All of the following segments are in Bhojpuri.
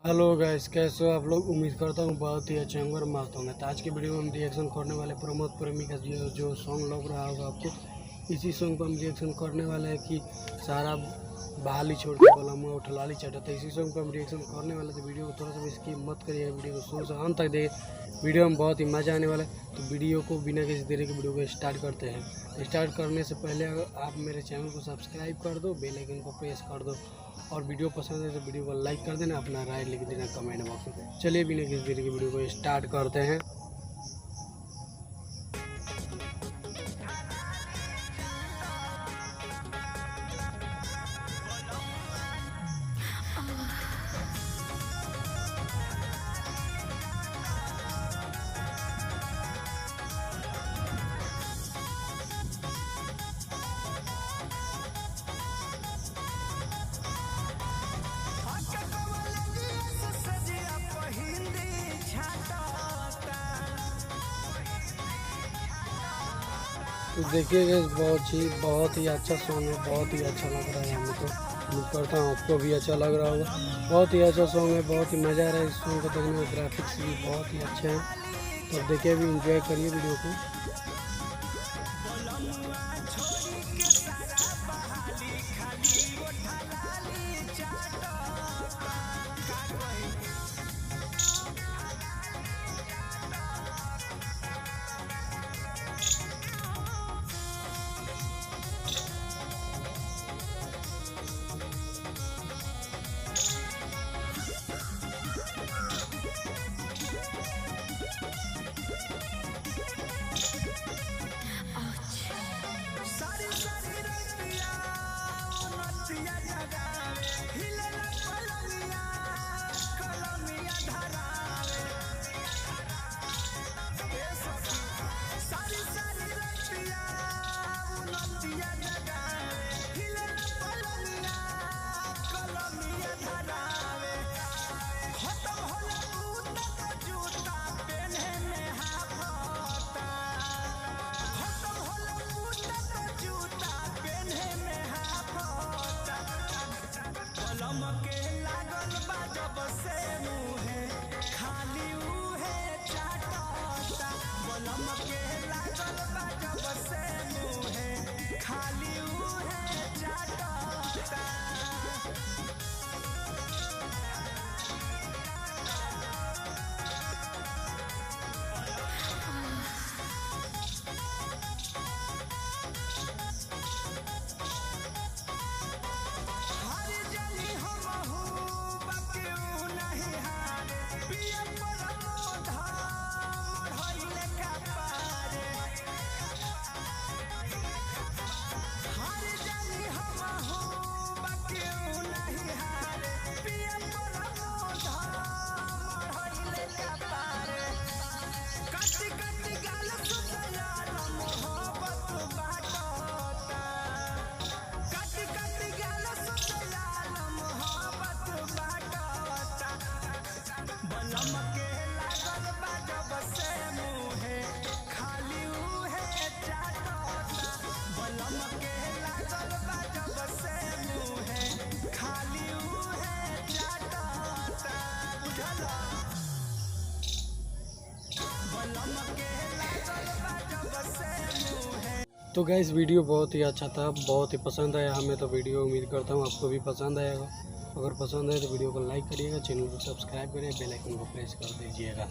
हेलो गाइस, कैसे हो आप लोग। उम्मीद करता हूँ बहुत ही अच्छे होंगे और मस्त होंगे। तो आज की वीडियो में हम रिएक्शन करने वाले प्रमोद प्रेमी का जो सॉन्ग लग रहा होगा आपको, इसी सॉन्ग पर हम रिएक्शन करने वाले हैं कि सारा बहाली छोड़ के बलमुआ उठलाली चढ़ा। तो इसी सॉन्ग पर हम रिएक्शन करने वाले। तो वीडियो को थोड़ा सा स्किप मत करिए, वीडियो को शुरू से अंत तक देखिए। वीडियो में बहुत ही मज़ा आने वाला है। तो वीडियो को बिना किसी देरी के वीडियो को स्टार्ट करते हैं। स्टार्ट करने से पहले अगर आप मेरे चैनल को सब्सक्राइब कर दो, बेल आइकन को प्रेस कर दो और वीडियो पसंद है तो वीडियो को लाइक कर देना, अपना राय लिख देना कमेंट बॉक्स में। चलिए बिना किसी देरी के वीडियो को स्टार्ट करते हैं। तो देखिए बहुत ही अच्छा सॉन्ग है, बहुत ही अच्छा लग रहा है हमें। तो उम्मीद करता हूँ आपको भी अच्छा लग रहा होगा। बहुत ही अच्छा सॉन्ग है, बहुत ही मज़ा आ रहा है इस सॉन्ग को देखने में। ग्राफिक्स भी बहुत ही अच्छे हैं। तो देखिए भी इंजॉय करिए वीडियो को। तो गाइस वीडियो बहुत ही अच्छा था, बहुत ही पसंद आया हमें। तो वीडियो उम्मीद करता हूँ आपको भी पसंद आएगा। अगर पसंद आए तो वीडियो को लाइक करिएगा, चैनल को सब्सक्राइब करिए, बेल आइकन को प्रेस कर दीजिएगा।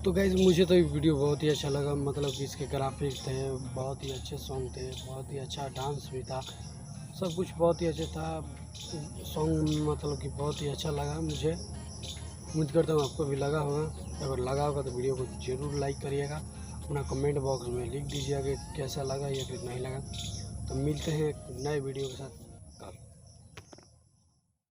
तो गाइस मुझे तो ये वीडियो बहुत ही अच्छा लगा। मतलब कि इसके ग्राफिक्स थे, बहुत ही अच्छे सॉन्ग थे, बहुत ही अच्छा डांस भी था, सब कुछ बहुत ही अच्छा था। सॉन्ग मतलब कि बहुत ही अच्छा लगा मुझे। उम्मीद करता हूँ आपको भी लगा होगा। अगर लगा होगा तो वीडियो को ज़रूर लाइक करिएगा, अपना कमेंट बॉक्स में लिख दीजिएगा कि कैसा लगा या फिर नहीं लगा। तो मिलते हैं नए वीडियो के साथ।